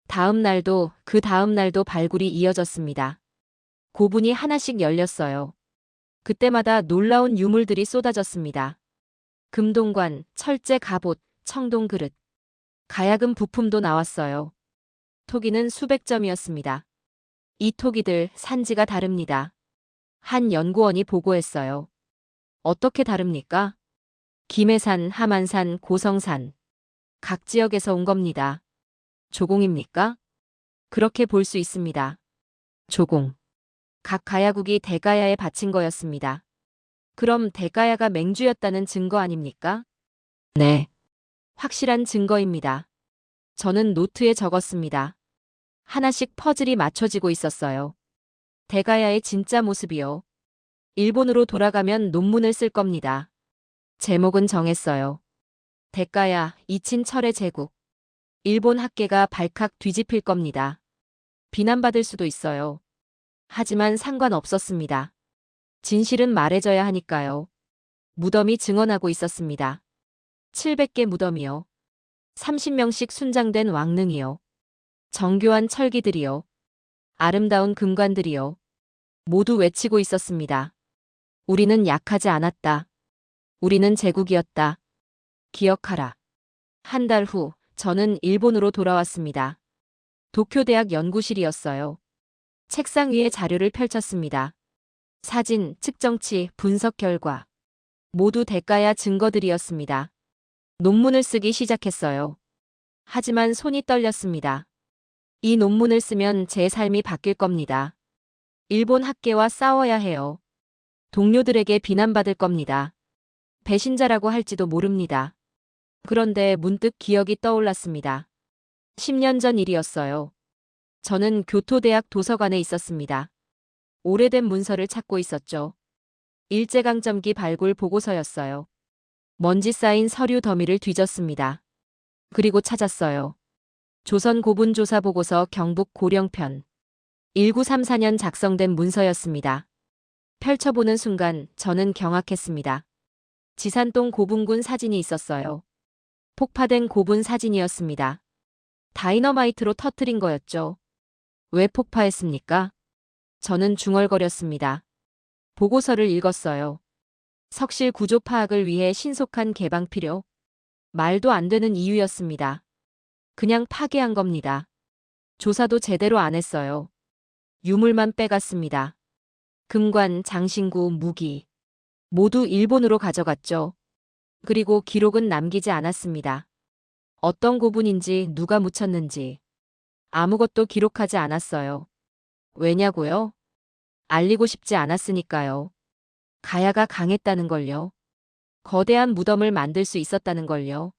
다음 날도 그 다음 날도 발굴이 이어졌습니다. 고분이 하나씩 열렸어요. 그때마다 놀라운 유물들이 쏟아졌습니다. 금동관, 철제 갑옷, 청동 그릇. 가야금 부품도 나왔어요. 토기는 수백 점이었습니다. 이 토기들 산지가 다릅니다. 한 연구원이 보고했어요. 어떻게 다릅니까? 김해산, 함안산, 고성산. 각 지역에서 온 겁니다. 조공입니까? 그렇게 볼 수 있습니다. 조공. 각 가야국이 대가야에 바친 거였습니다. 그럼 대가야가 맹주였다는 증거 아닙니까? 네. 확실한 증거입니다. 저는 노트에 적었습니다. 하나씩 퍼즐이 맞춰지고 있었어요. 대가야의 진짜 모습이요. 일본으로 돌아가면 논문을 쓸 겁니다. 제목은 정했어요. 대가야, 이친 철의 제국. 일본 학계가 발칵 뒤집힐 겁니다. 비난받을 수도 있어요. 하지만 상관없었습니다. 진실은 말해져야 하니까요. 무덤이 증언하고 있었습니다. 700개 무덤이요. 30명씩 순장된 왕릉이요. 정교한 철기들이요. 아름다운 금관들이요. 모두 외치고 있었습니다. 우리는 약하지 않았다. 우리는 제국이었다. 기억하라. 한 달 후, 저는 일본으로 돌아왔습니다. 도쿄대학 연구실이었어요. 책상 위에 자료를 펼쳤습니다. 사진, 측정치, 분석 결과. 모두 대가야 증거들이었습니다. 논문을 쓰기 시작했어요. 하지만 손이 떨렸습니다. 이 논문을 쓰면 제 삶이 바뀔 겁니다. 일본 학계와 싸워야 해요. 동료들에게 비난받을 겁니다. 배신자라고 할지도 모릅니다. 그런데 문득 기억이 떠올랐습니다. 10년 전 일이었어요. 저는 교토대학 도서관에 있었습니다. 오래된 문서를 찾고 있었죠. 일제강점기 발굴 보고서였어요. 먼지 쌓인 서류 더미를 뒤졌습니다. 그리고 찾았어요. 조선 고분 조사 보고서 경북 고령편. 1934년 작성된 문서였습니다. 펼쳐보는 순간 저는 경악했습니다. 지산동 고분군 사진이 있었어요. 폭파된 고분 사진이었습니다. 다이너마이트로 터뜨린 거였죠. 왜 폭파했습니까? 저는 중얼거렸습니다. 보고서를 읽었어요. 석실 구조 파악을 위해 신속한 개방 필요. 말도 안 되는 이유였습니다. 그냥 파괴한 겁니다. 조사도 제대로 안 했어요. 유물만 빼갔습니다. 금관, 장신구, 무기. 모두 일본으로 가져갔죠. 그리고 기록은 남기지 않았습니다. 어떤 고분인지 누가 묻혔는지. 아무것도 기록하지 않았어요. 왜냐고요? 알리고 싶지 않았으니까요. 가야가 강했다는 걸요. 거대한 무덤을 만들 수 있었다는 걸요.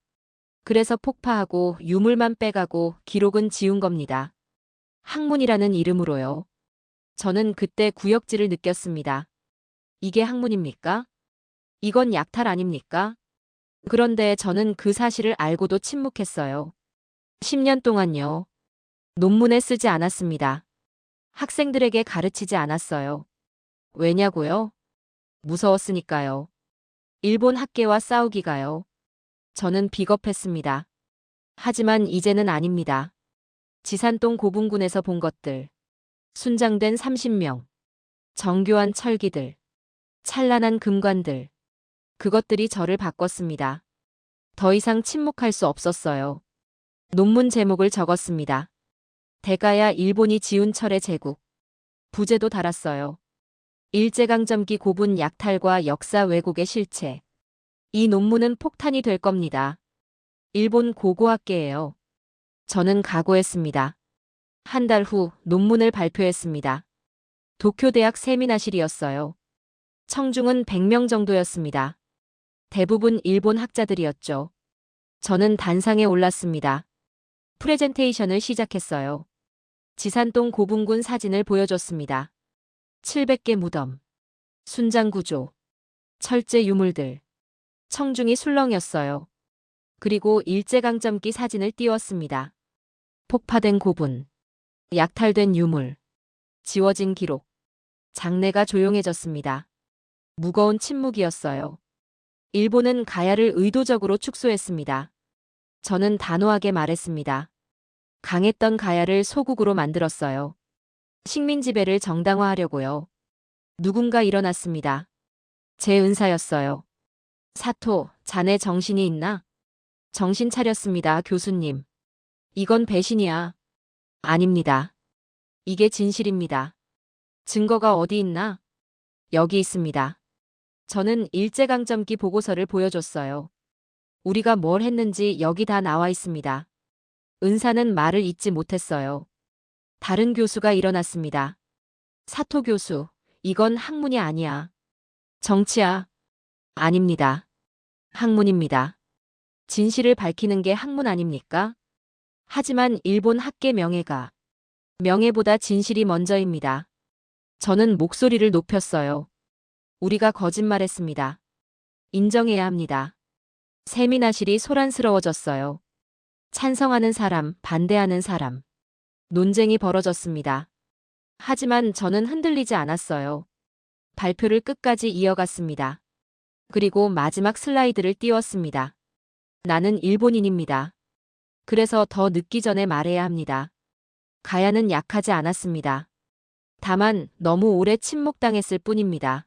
그래서 폭파하고 유물만 빼가고 기록은 지운 겁니다. 학문이라는 이름으로요. 저는 그때 구역질을 느꼈습니다. 이게 학문입니까? 이건 약탈 아닙니까? 그런데 저는 그 사실을 알고도 침묵했어요. 10년 동안요. 논문에 쓰지 않았습니다. 학생들에게 가르치지 않았어요. 왜냐고요? 무서웠으니까요. 일본 학계와 싸우기가요. 저는 비겁했습니다. 하지만 이제는 아닙니다. 지산동 고분군에서 본 것들. 순장된 30명. 정교한 철기들. 찬란한 금관들. 그것들이 저를 바꿨습니다. 더 이상 침묵할 수 없었어요. 논문 제목을 적었습니다. 대가야 일본이 지운 철의 제국. 부제도 달았어요. 일제강점기 고분 약탈과 역사 왜곡의 실체. 이 논문은 폭탄이 될 겁니다. 일본 고고학계예요. 저는 각오했습니다. 한 달 후 논문을 발표했습니다. 도쿄대학 세미나실이었어요. 청중은 100명 정도였습니다. 대부분 일본 학자들이었죠. 저는 단상에 올랐습니다. 프레젠테이션을 시작했어요. 지산동 고분군 사진을 보여줬습니다. 700개 무덤, 순장 구조, 철제 유물들. 청중이 술렁였어요. 그리고 일제강점기 사진을 띄웠습니다. 폭파된 고분, 약탈된 유물, 지워진 기록. 장내가 조용해졌습니다. 무거운 침묵이었어요. 일본은 가야를 의도적으로 축소했습니다. 저는 단호하게 말했습니다. 강했던 가야를 소국으로 만들었어요. 식민 지배를 정당화하려고요. 누군가 일어났습니다. 제 은사였어요. 사토, 자네 정신이 있나? 정신 차렸습니다, 교수님. 이건 배신이야. 아닙니다. 이게 진실입니다. 증거가 어디 있나? 여기 있습니다. 저는 일제강점기 보고서를 보여줬어요. 우리가 뭘 했는지 여기 다 나와 있습니다. 은사는 말을 잇지 못했어요. 다른 교수가 일어났습니다. 사토 교수, 이건 학문이 아니야. 정치야. 아닙니다. 학문입니다. 진실을 밝히는 게 학문 아닙니까? 하지만 일본 학계 명예가 명예보다 진실이 먼저입니다. 저는 목소리를 높였어요. 우리가 거짓말했습니다. 인정해야 합니다. 세미나실이 소란스러워졌어요. 찬성하는 사람, 반대하는 사람. 논쟁이 벌어졌습니다. 하지만 저는 흔들리지 않았어요. 발표를 끝까지 이어갔습니다. 그리고 마지막 슬라이드를 띄웠습니다. 나는 일본인입니다. 그래서 더 늦기 전에 말해야 합니다. 가야는 약하지 않았습니다. 다만 너무 오래 침묵당했을 뿐입니다.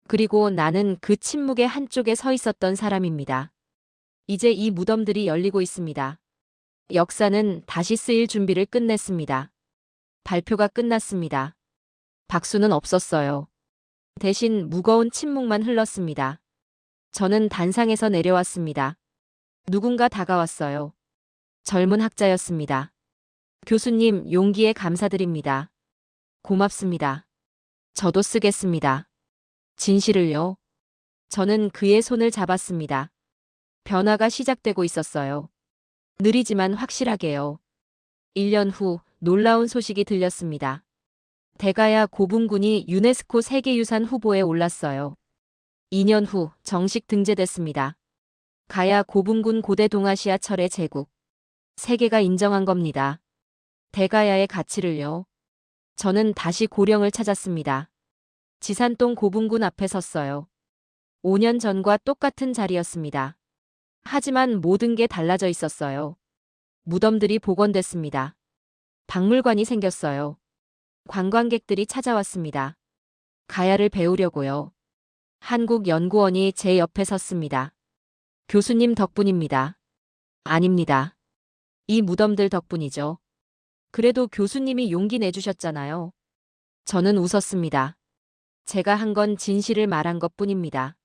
그리고 나는 그 침묵의 한쪽에 서 있었던 사람입니다. 이제 이 무덤들이 열리고 있습니다. 역사는 다시 쓰일 준비를 끝냈습니다. 발표가 끝났습니다. 박수는 없었어요. 대신 무거운 침묵만 흘렀습니다. 저는 단상에서 내려왔습니다. 누군가 다가왔어요. 젊은 학자였습니다. 교수님, 용기에 감사드립니다. 고맙습니다. 저도 쓰겠습니다. 진실을요. 저는 그의 손을 잡았습니다. 변화가 시작되고 있었어요. 느리지만 확실하게요. 1년 후 놀라운 소식이 들렸습니다. 대가야 고분군이 유네스코 세계유산 후보에 올랐어요. 2년 후 정식 등재됐습니다. 가야 고분군 고대 동아시아 철의 제국. 세계가 인정한 겁니다. 대가야의 가치를요. 저는 다시 고령을 찾았습니다. 지산동 고분군 앞에 섰어요. 5년 전과 똑같은 자리였습니다. 하지만 모든 게 달라져 있었어요. 무덤들이 복원됐습니다. 박물관이 생겼어요. 관광객들이 찾아왔습니다. 가야를 배우려고요. 한국연구원이 제 옆에 섰습니다. 교수님 덕분입니다. 아닙니다. 이 무덤들 덕분이죠. 그래도 교수님이 용기 내주셨잖아요. 저는 웃었습니다. 제가 한 건 진실을 말한 것뿐입니다.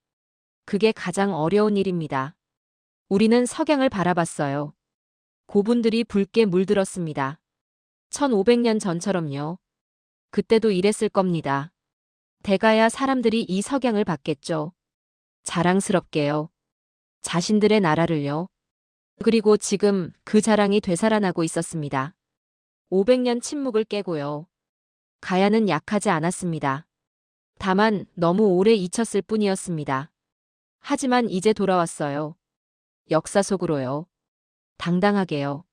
그게 가장 어려운 일입니다. 우리는 석양을 바라봤어요. 고분들이 붉게 물들었습니다. 1500년 전처럼요. 그때도 이랬을 겁니다. 대가야 사람들이 이 석양을 봤겠죠. 자랑스럽게요. 자신들의 나라를요. 그리고 지금 그 자랑이 되살아나고 있었습니다. 500년 침묵을 깨고요. 가야는 약하지 않았습니다. 다만 너무 오래 잊혔을 뿐이었습니다. 하지만 이제 돌아왔어요. 역사 속으로요. 당당하게요.